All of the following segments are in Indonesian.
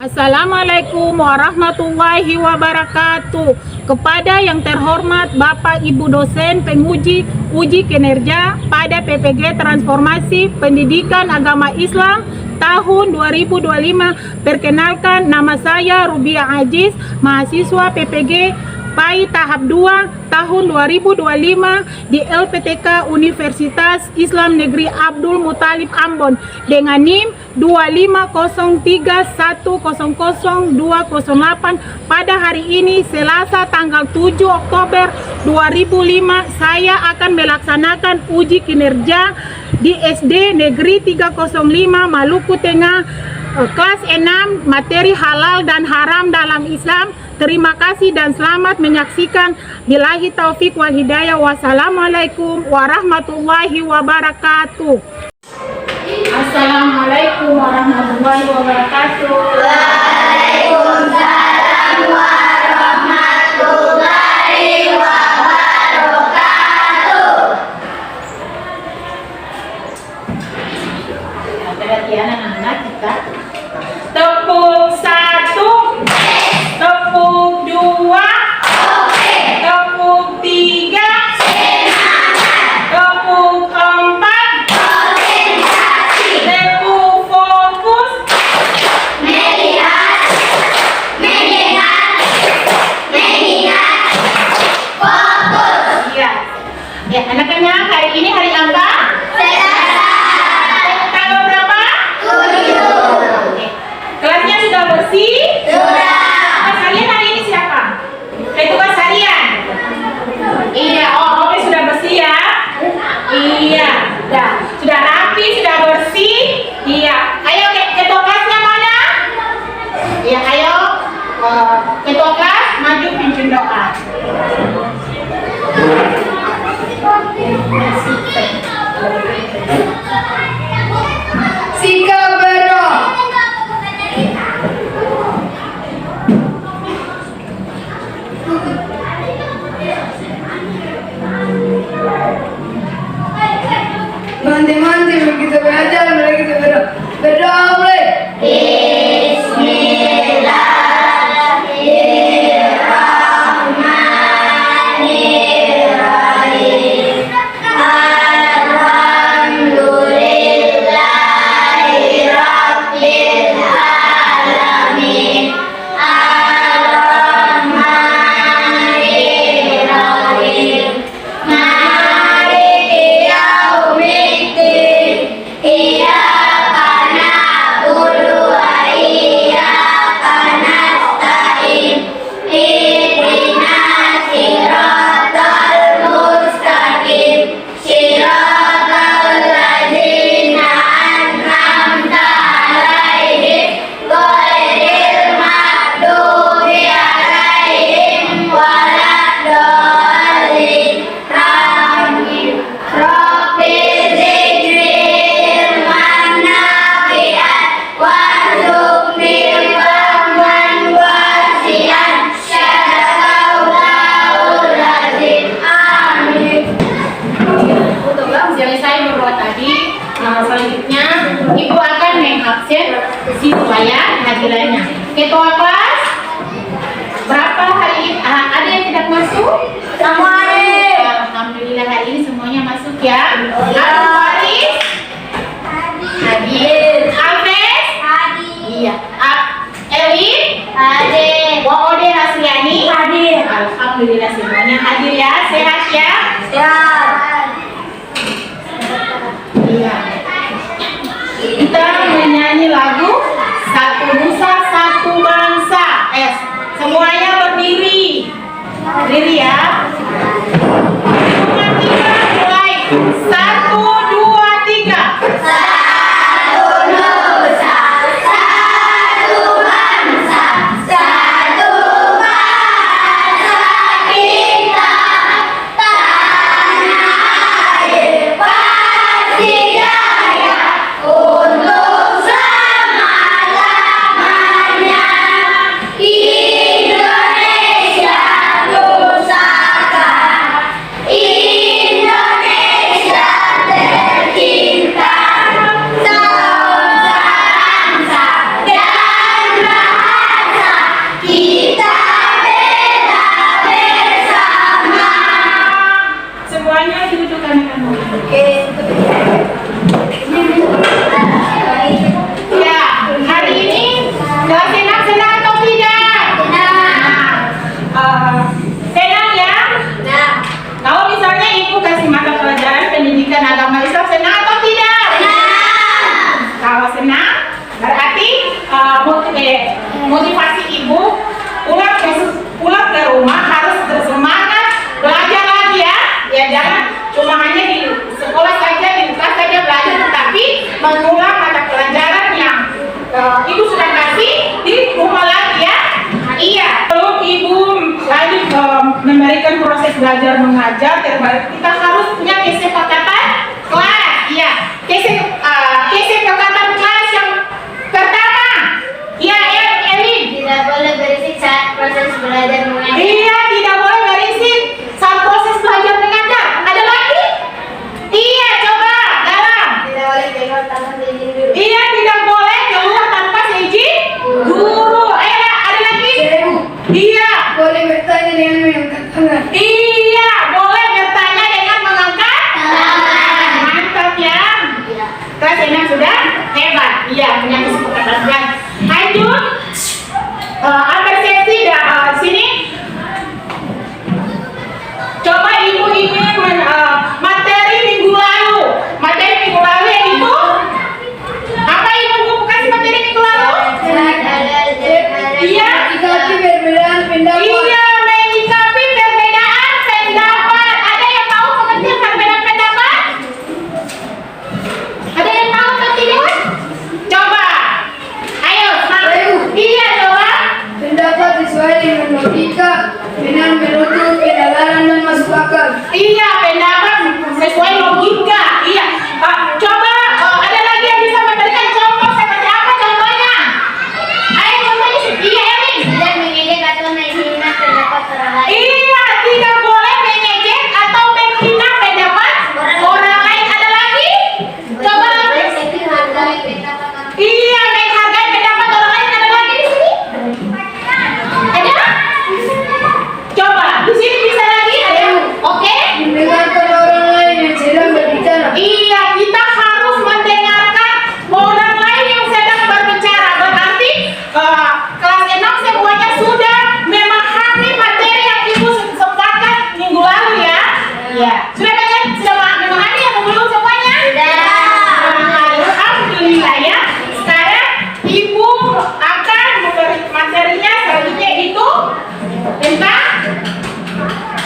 Assalamualaikum warahmatullahi wabarakatuh. Kepada yang terhormat Bapak Ibu dosen penguji uji kinerja pada PPG Transformasi Pendidikan Agama Islam tahun 2025. Perkenalkan, nama saya Rubia Aziz, mahasiswa PPG PAI tahap 2 tahun 2025 di LPTK Universitas Islam Negeri Abdul Muthalib Ambon dengan NIM 25031000208. Pada hari ini Selasa tanggal 7 Oktober 2005 saya akan melaksanakan uji kinerja di SD Negeri 305 Maluku Tengah, kelas 6, materi halal dan haram dalam Islam. Terima kasih dan selamat menyaksikan. Billahi taufik wal hidayah. Wassalamualaikum warahmatullahi wabarakatuh. Assalamualaikum warahmatullahi wabarakatuh. Waalaikumsalam warahmatullahi wabarakatuh. Perhatian anak-anak kita. Tepuk 1, tepuk 2, tepuk 3, tepuk 4, tepuk fokus, Mengingat, fokus. ya. Ya, anak-anak, hari ini hari apa? Selasa. Tanggal berapa? 7. Oke. Kelasnya sudah bersih? Sudah. Tugas harian hari ini siapa? Tugas harian? Iya, oke, sudah bersih ya? Iya, sudah rapi, sudah bersih. Iya, ayo ketua kelasnya mana? Iya, ayo ketua kelas maju pimpin doa. Sikabero. Mandi begitu belajar begitu berdoa mulai. Bismillahirrahmanirrahim. Alhamdulillahirabbil alamin. Ar-Rahmanirrahim. Maliki yaumiddin. Iyyaka na'budu wa iyyaka nasta'in. Ihdinas siratal mustaqim. Siratal ladzina an'amta 'alaihim ghairil maghdubi 'alaihim waladdallin. Amin. Rabbil zidni ilman nafi'an warzuqni fahman wasi'an. Sadaqallahul azim. Amin. Untuk selesai berdoa tadi, selanjutnya Ibu akan mengabsen siswa ya hadirannya. Ketua kelas, berapa hari ini? Ada yang tidak masuk? Semuanya. Alhamdulillah hari ini semuanya masuk ya. Faris, hadir. Alves, iya. Elin, Hadir. Waode Hasliani, Hadir. Alhamdulillah semuanya hadir ya. Sehat ya. Siap. Iya. Kita menyanyi lagu Satu Nusa Satu Bangsa. Semuanya berdiri. Berdiri ya. Hitungan 3 mulai. 1, 2, 3. Satu nusa, satu bangsa, satu bangsa kita. Tanah motivasi ibu pulang ke rumah harus bersemangat belajar lagi ya. Ya jangan cuma hanya di sekolah saja, di kelas saja belajar, tetapi mengulang mata pelajaran yang ibu sudah kasih di rumah lagi ya. Iya. Kalau ibu lanjut memberikan proses belajar mengajar terbaik, kita harus punya kesepakatan kelas. Iya. Kesepakatan kelas yang pertama. Iya, Elin. Tidak boleh berisik saat proses belajar mengajar. Iya, tidak boleh berisik saat proses belajar mengajar. Ada lagi? Iya, coba dalam. Tidak boleh keluar tanpa izin guru. Iya, tidak boleh keluar tanpa seizin guru. Ayo, ada lagi? Iya. Boleh bertanya dengan mengangkat tangan. Iya, boleh bertanya dengan mengangkat tangan. Mantap ya. Iya. Kelas ini sudah hebat. Iya, punya kesepakatan kelas. Lanjut. Persepsi sini. Coba ibu-ibu materi minggu lalu. Materi minggu lalu yang itu apa ibu kasih materi minggu lalu? Iya. Menyikapi perbedaan pendapat. Iya, menyikapi perbedaan pendapat. Ada yang tahu pengertian perbedaan pendapat? Ada yang tahu atau tidak? Coba. Ayo. Iya, coba. Pendapat sesuai dengan logika, dengan menuntut kebenaran dan masuk akal. Iya, pendapat sesuai logika. Iya. Coba ada lagi yang bisa memberikan contoh seperti apa contohnya? Ayo contohnya. Iya, Elin. Tidak mengejek atau menghina pendapat orang lain. Iya, tidak boleh mengejek atau menghina pendapat orang lain. Ada lagi? Coba lagi. Tapi hargai pendapat orang lain. Iya, menghargai pendapat orang lain. Ada lagi di sini? Ada? Coba, di sini bisa lagi? Ada? Oke? Mendengarkan orang lain yang sedang berbicara. Iya, kita harus mendengarkan orang lain yang sedang berbicara. Berarti kelas 6 semuanya sudah memahami materi yang ibu sempatkan minggu lalu ya. Iya. Sudah memahami atau belum semuanya? Alhamdulillah ya. Sekarang ibu akan memberi materinya selanjutnya itu tentang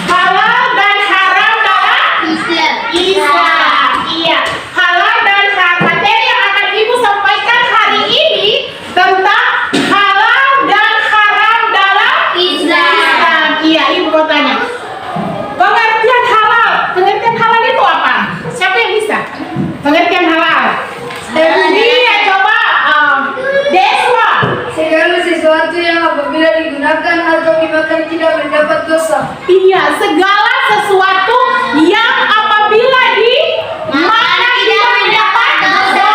halal dan haram dalam Islam. Islam. Iya, halal dan haram. Materi yang akan ibu sampaikan hari ini tentang halal dan haram dalam Islam. Iya, ibu mau tanya. Pengertian halal. Pengertian halal itu apa? Siapa yang bisa? Pengertian halal. Iya, coba Deswa. Segala sesuatu yang apabila digunakan atau dimakan tidak mendapat dosa. Iya, segala sesuatu yang apabila dimakan tidak mendapat dosa.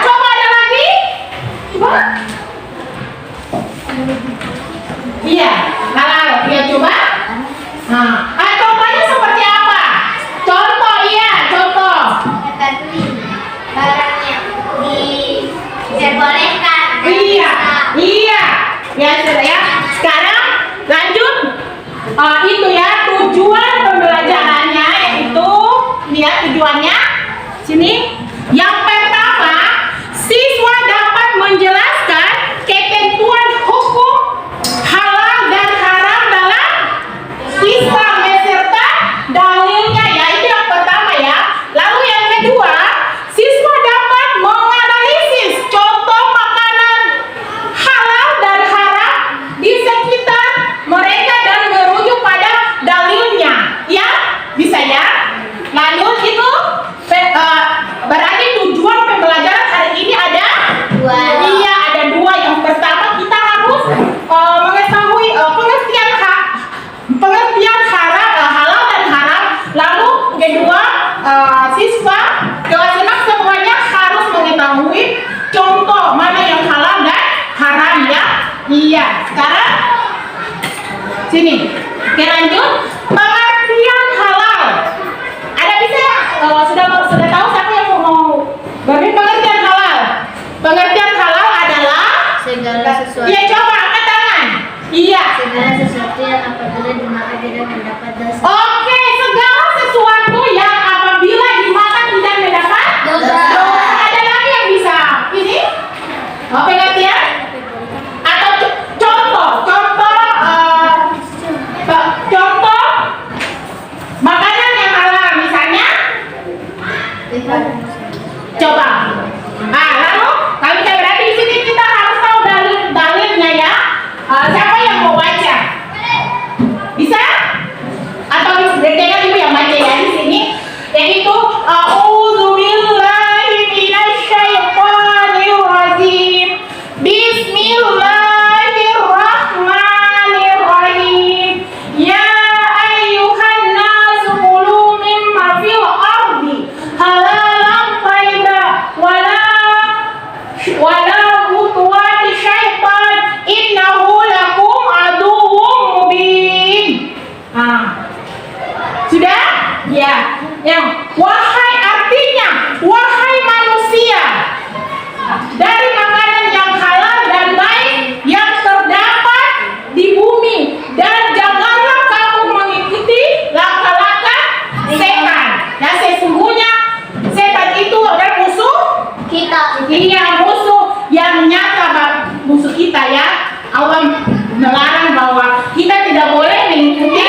Coba ada lagi? Coba. Iya, halal. Iya, coba. Nah, contohnya seperti apa? Contoh, iya, contoh. Tetapi barangnya diperbolehkan. Iya, iya. Ya, sudah ya. Sekarang lanjut. Itu ya tujuan pembelajarannya, yaitu lihat tujuannya sini. Yang pertama, siswa dapat menjelaskan ketentuan hukum halal dan haram dalam Islam beserta dalilnya ya. Itu yang pertama ya. Lalu yang kedua, siswa dapat menganalisis contoh makanan halal dan haram di sekitar mereka dan merujuk pada dalilnya. Ya, bisa ya. Lalu itu berarti tujuan pembelajaran hari ini ada Dua. Iya, ada dua. Yang pertama kita harus mengetahui pengertian halal dan haram. Lalu kedua, siswa kelas 6 semuanya harus mengetahui contoh mana yang halal dan haram ya. Iya. Sekarang sini. Oke, lanjut. Pengertian halal. Ada bisa sudah tahu siapa yang mau bagi pengertian halal? Pengertian halal adalah Segala sesuatu. Iya, coba angkat tangan. Iya. Segala sesuatu yang apabila dimakan tidak mendapat dosa. Oke, segala sesuatu yang apabila dimakan tidak mendapat Dosa. Ada lagi yang bisa ini? Pengertian awam melarang bahwa kita tidak boleh mengikuti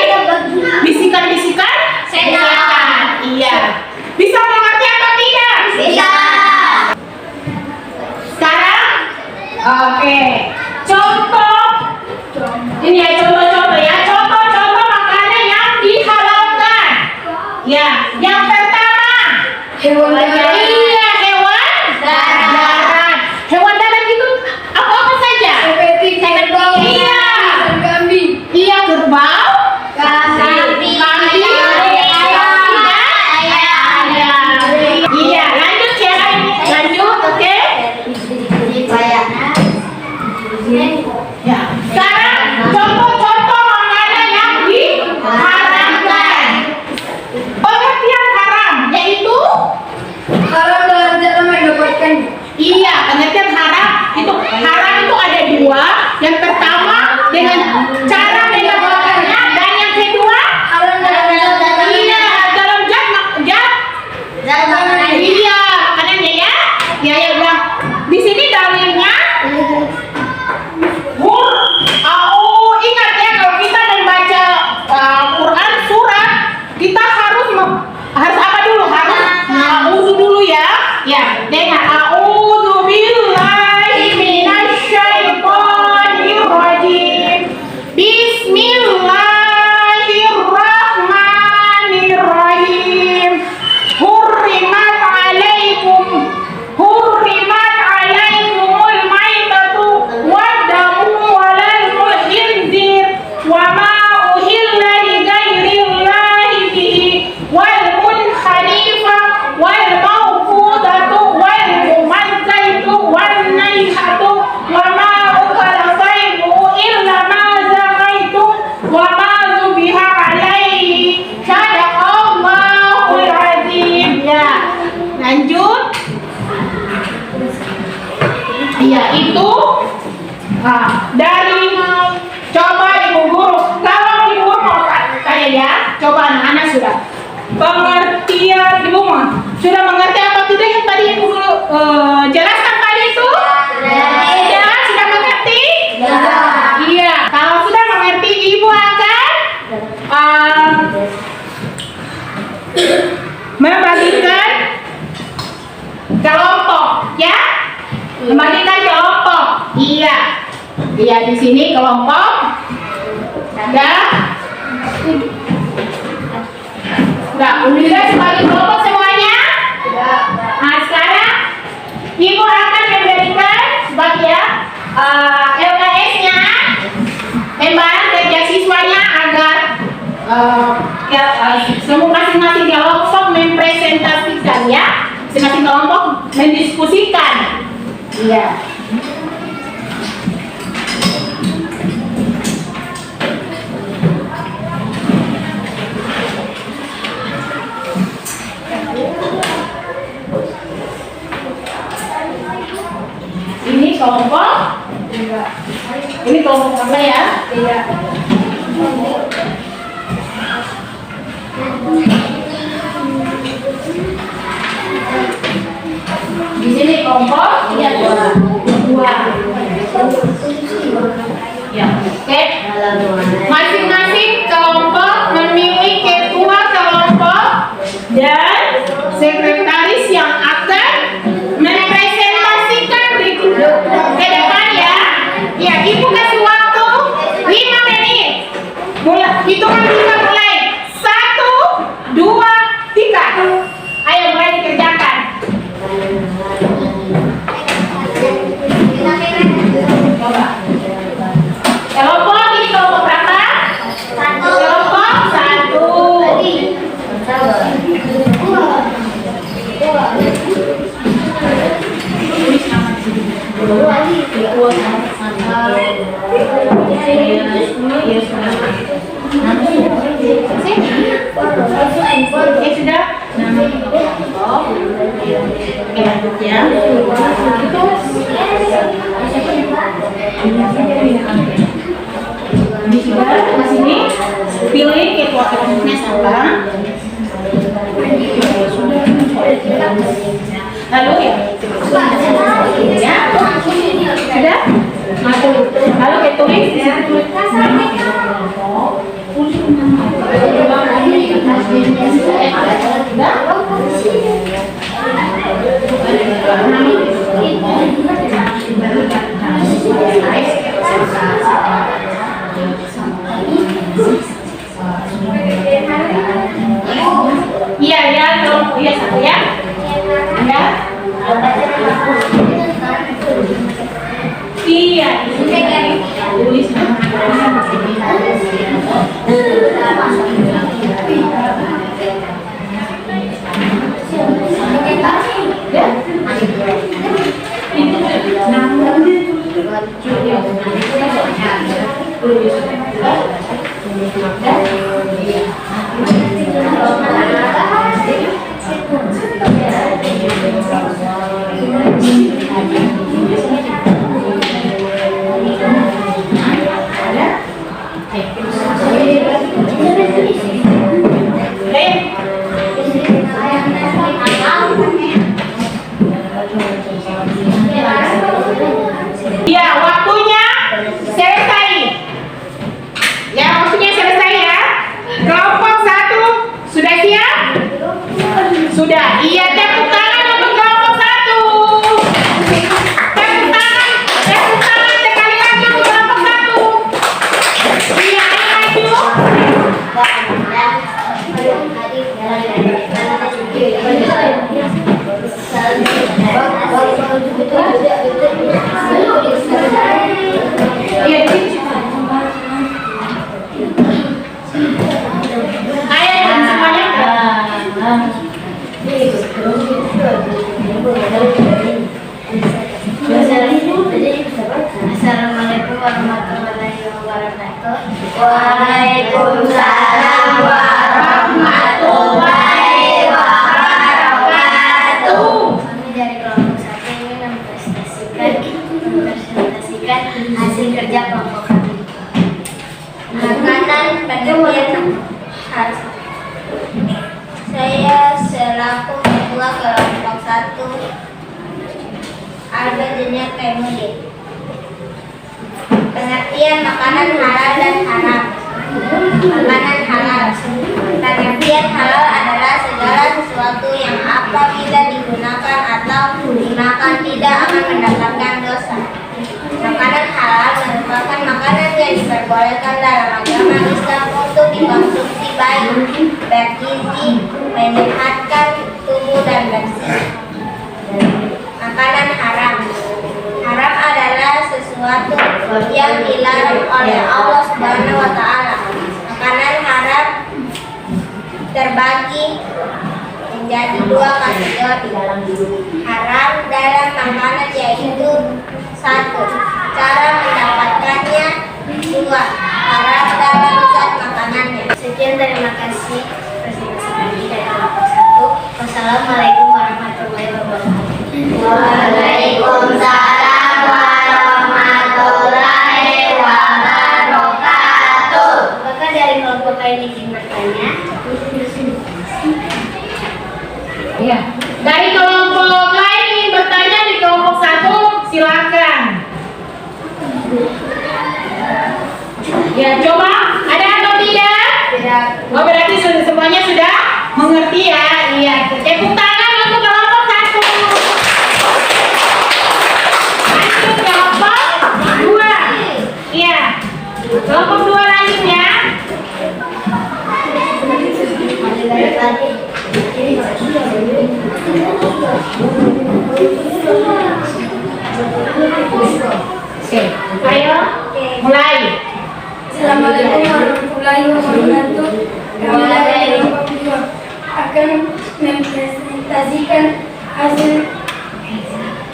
bisikan-bisikan setan. Iya. Bisa mengerti atau tidak? Bisa. Sekarang, oke. Contoh, ini ya contoh-contoh ya. Contoh-contoh makanan yang dihalalkan. Ya, yang pertama. Hewan darat. Iya, hewan darat. Hewan darat itu apa saja? Seperti kerbau, Iya. dan kambing. Iya, kerbau, Kambing, kambing, ayam. Iya, lanjut ya. Lanjut, oke? Ya. Sekarang contoh-contoh makanan yang diharamkan. Pengertian haram yaitu Haram dalam cara mendapatkan. iya, pengertian haram itu ada dua. Yang pertama dengan cara mendapatkannya dan yang kedua Haram dalam iya dalam zat iya makanannya ya. Ya ya ulang. Di sini dalilnya ingat ya kalau kita membaca Quran surat kita harus apa dulu harus a'udzu dulu ya dengan a'udzu billahi minasyaitonir rajim bismillahirrahmanirrahim hurrimat alaikumul maitatu waddamu walalmul khinzir wa ma uhilla li ghairillahi bihi wal munkhanifa wal mawqudatu wal mumazzatu wan naihatu wa ma ukala sayyidu illa ma zakaitum wa ma zubiha alaihi sadaqallahul azim. Ya, lanjut. Iya, itu dari coba ibu guru. Kalau ibu guru mau kayak ya, coba anak-anak sudah pengertian ibu mah sudah mengerti apa tidak yang tadi ibu guru jelaskan tadi itu? Ya, sudah mengerti? Iya, kalau sudah mengerti ibu akan membagikan kelompok ya. Membagikan kelompok. Iya. Iya di sini kelompok ada. Udah sebagai kelompok semuanya? Nah sekarang ibu akan memberikan sebagai LKS-nya, membantu kerja siswanya agar semua masing-masing kelompok mempresentasikan ya, masing-masing kelompok mendiskusikan. Iya. Ini kelompok. Ini kelompok apa ya? Iya. Di sini kelompok ini ada dua. Ya, oke. Masing-masing kelompok memilih ketua kelompok dan sekretaris yang akan merepresentasikan ke depan ya. Ya, ibu kasih waktu 5 menit. Hitungan kita mulai 1, 2, 3. Ayo mulai dikerjakan. Coba. Kelompok ini kelompok berapa? 1. Kelompok 1. Sudah? Oke, lanjut ya. Ini sudah ke sini. Pilih ketua kelompoknya siapa. Lalu ya. Sudah? Lalu ketua Iya ya, tolong iya satu ya. Ya. Iya, tulis. Ya, waktunya selesai. Ya, waktunya selesai ya. Kelompok 1 sudah siap? Sudah. Iya, tepuk tangan untuk kelompok 1. Tepuk tangan sekali lagi untuk kelompok 1. Iya, ayo maju. Iya, ayo semuanya. Assalamualaikum warahmatullahi wabarakatuh. Waalaikumsalam warahmatullahi wabarakatuh. Kami dari kelompok 1 ingin mempresentasikan hasil kerja kelompok kami. Makanan penelitian khas. Saya selaku ketua kelompok 1 Albania Kaimudin. Pengertian makanan halal dan haram. Makanan halal. Pengertian halal adalah segala sesuatu yang apabila digunakan atau dimakan tidak akan mendapatkan dosa. Makanan halal merupakan makanan yang diperbolehkan dalam agama Islam untuk dikonsumsi baik, bergizi, menyehatkan tubuh dan bersih. Makanan haram. Haram adalah sesuatu yang dilarang oleh Allah Subhanahu wa taala. Makanan haram terbagi menjadi 2 kategori. Haram dalam makanan yaitu 1. Cara mendapatkannya. 2. Haram dalam zat makanannya. Sekian, terima kasih presentasi kami dari kelompok 1. Wassalamualaikum warahmatullahi wabarakatuh. Waalaikumsalam warahmatullahi wabarakatuh. Apakah dari kelompok lain ingin bertanya? Ya. Dari kelompok lain ingin bertanya di kelompok 1, silakan. Ya, coba ada atau tidak? Tidak. Oh, berarti semuanya sudah mengerti ya. Iya, tepuk tangan untuk kelompok 1. Lanjut kelompok 2. Iya. Kelompok 2 lanjut ya. Oke, ayo mulai. Assalamualaikum warahmatullahi wabarakatuh. Kami dari kelompok 2 akan mempresentasikan hasil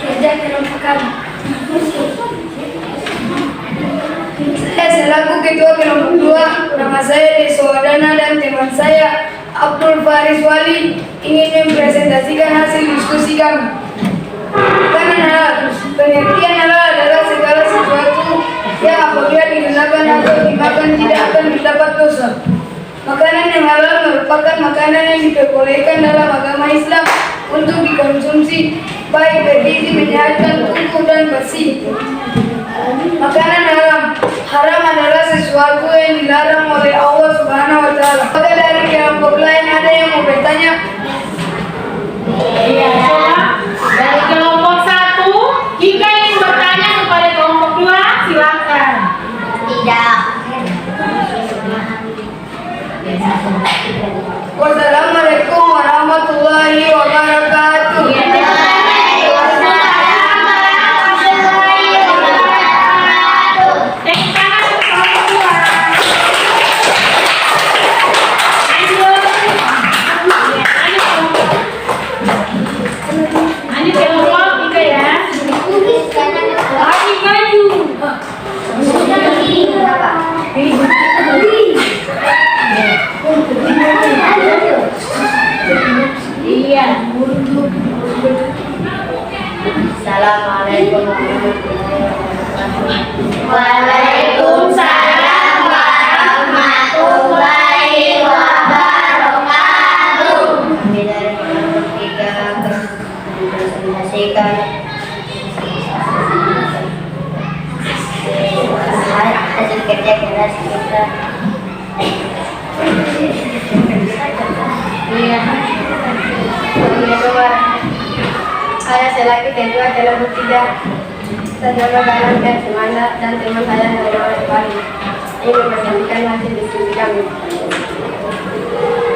kerja kelompok kami. Saya selaku ketua kelompok 2, nama saya Deswadana dan teman saya Abdul Faris Wali ingin mempresentasikan hasil diskusi kami. Makanan halal. Pengertian halal adalah segala sesuatu yang apabila digunakan atau dimakan tidak akan mendapat dosa. Makanan yang halal merupakan makanan yang diperbolehkan dalam agama Islam untuk dikonsumsi, baik bergizi, menyehatkan tubuh dan bersih. Makanan haram. Apakah dari kelompok lain ada yang mau bertanya? Iya, coba dari kelompok 1, jika ingin bertanya kepada kelompok 2, silakan. Tidak. Wassalamualaikum warahmatullahi wabarakatuh. Tepuk tangan untuk kelompok 2. Lanjut kelompok 3 ya. Lagi maju. Iya. Assalamualaikum Waalaikumsalam warahmatullahi wabarakatuh. Kami dari kelompok 3 mempresentasikan hasil kerja keras kita. Iya. Saya selaku ketua kelompok 3 sedang menjalankan semangat dan teman saya yang bernama Ibrahim ini mempresentasikan hasil diskusi kami.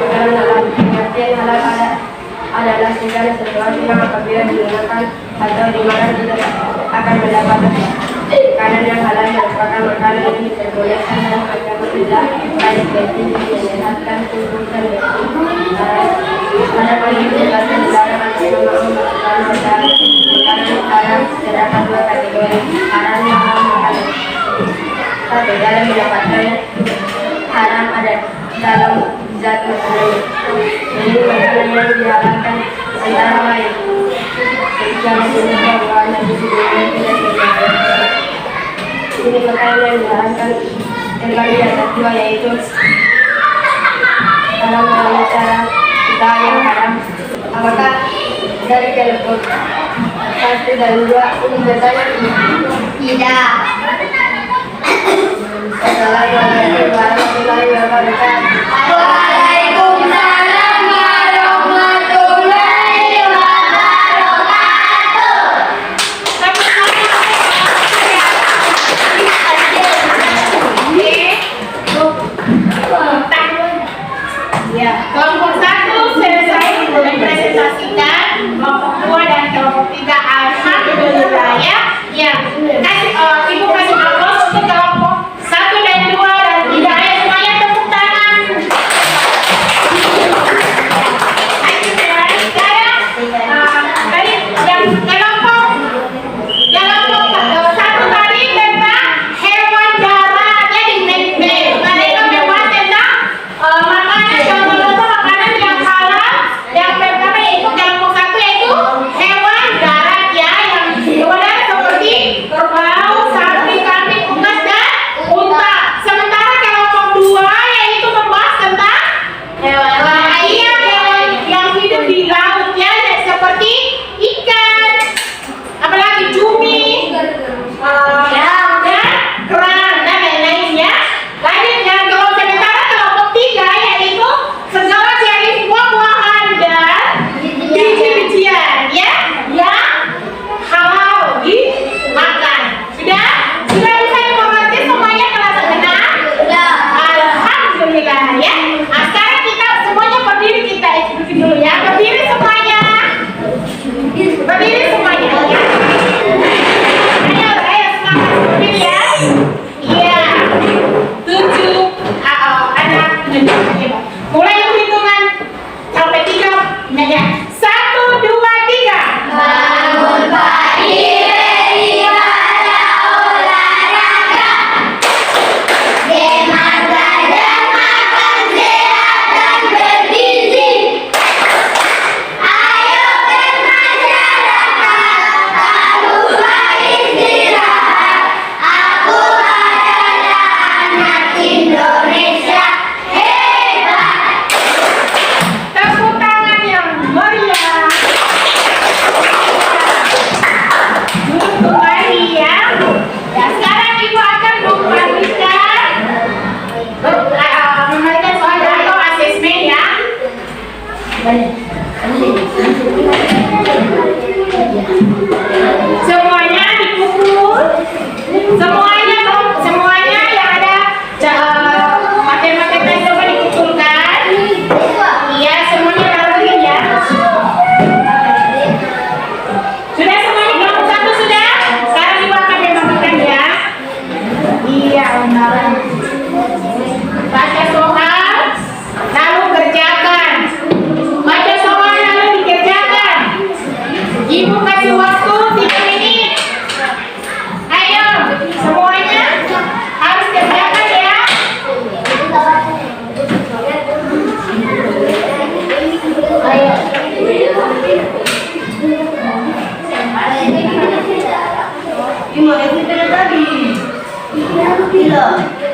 Dalam pengertian halal adalah segala sesuatu yang apabila digunakan atau dimakan tidak akan mendapat makanan yang halal merupakan makanan yang diperbolehkan dalam agama Islam baik bagi menyehatkan tubuh dan jasmani. Pada poin penjelasan dilarang agama makanan haram terdapat 2 kategori haram yang makanan. 1. Dalam mendapatkan haram ada dalam zat makanan. Ini makanan yang dihalalkan antara lain. Jangan lupa bahwa Nabi sebelumnya tidak dihalalkan. Ini makanan yang dihalalkan terbagi atas 2 yaitu haram melalui cara usaha yang haram. Apakah dari kelompok 1 dan 2 ini bertanya? Tidak. Assalamualaikum warahmatullahi wabarakatuh. Waalaikumsalam warahmatullahi wabarakatuh. Ya, kelompok 1 selesai mempresentasikan, kelompok 2 dan kelompok 3 alhamdulillah ya. Ya, ibu kasih aplaus Baca soal, lalu kerjakan. Baca soal lalu dikerjakan. Ibu kasih waktu 3 menit. Ayo, semuanya harus kerjakan ya. Ayo.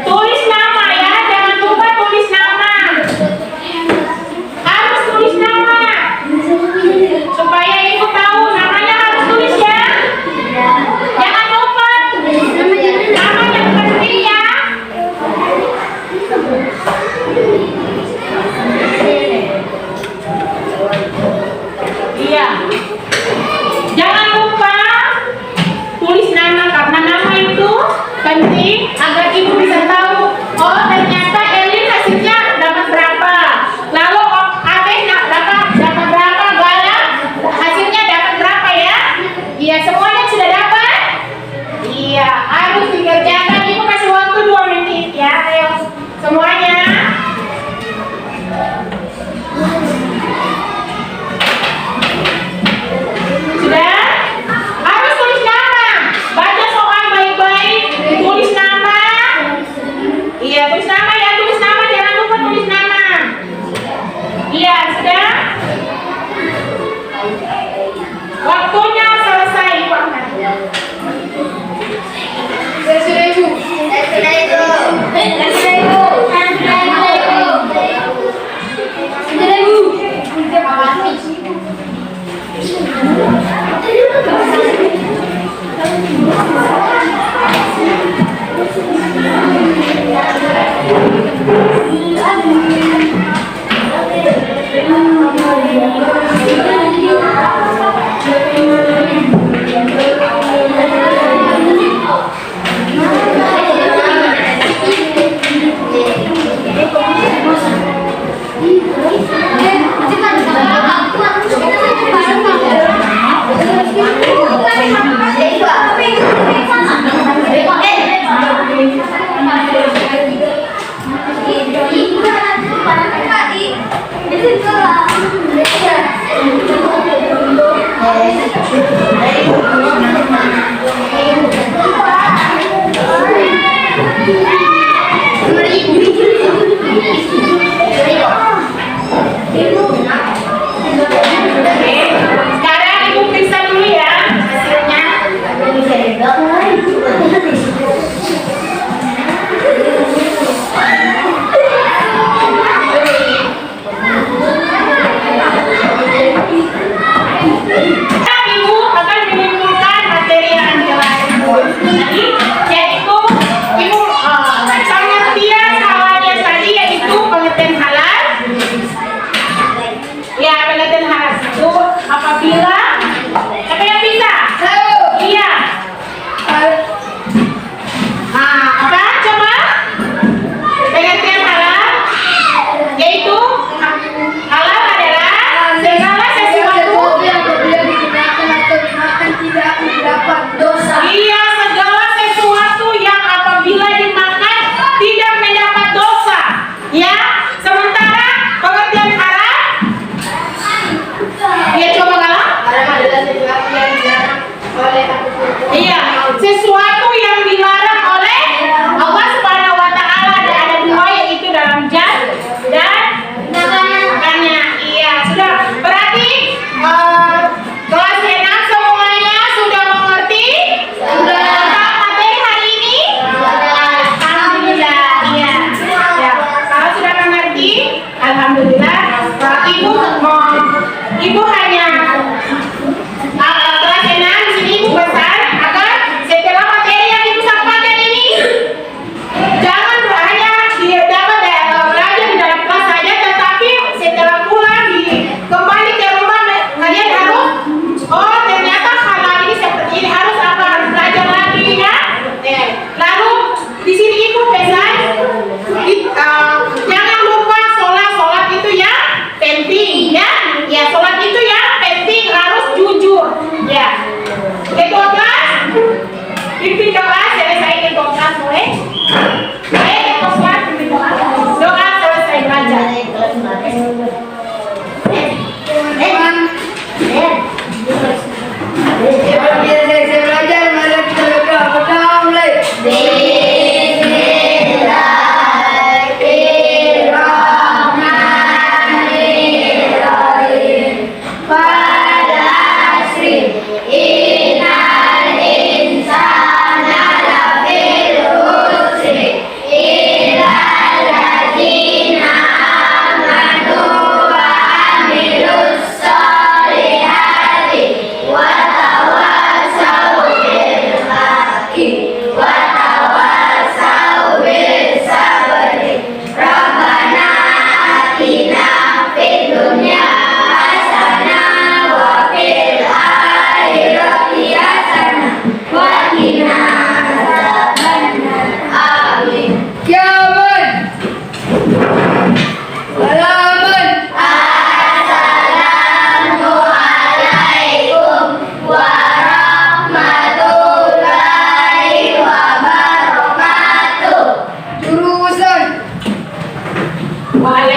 Tulis nama ya, jangan lupa tulis nama. Harus tulis nama. Supaya ibu tahu namanya harus tulis ya. Jangan lupa. Nama yang penting ya. Iya. Jangan lupa tulis nama karena nama itu penting agar ibu bisa tahu. Oh, ternyata Elin hasilnya dapat berapa. Lalu Ate dapat berapa, Gala hasilnya dapat berapa ya? Iya, semuanya sudah dapat? Iya, harus dikerjakan. Ibu kasih waktu 2 menit ya. Ayo semuanya. Sudah? Harus tulis nama. Baca soal baik-baik. Tulis nama. Iya, tulis nama ya. Tulis nama. Jangan lupa tulis nama. Iya, sudah? Waktunya selesai. Sudah ibu. Sekarang ibu periksa dulu ya hasilnya. Ibu akan menyimpulkan materi yang dijelaskan tadi, yaitu ibu Waalaikumsalam.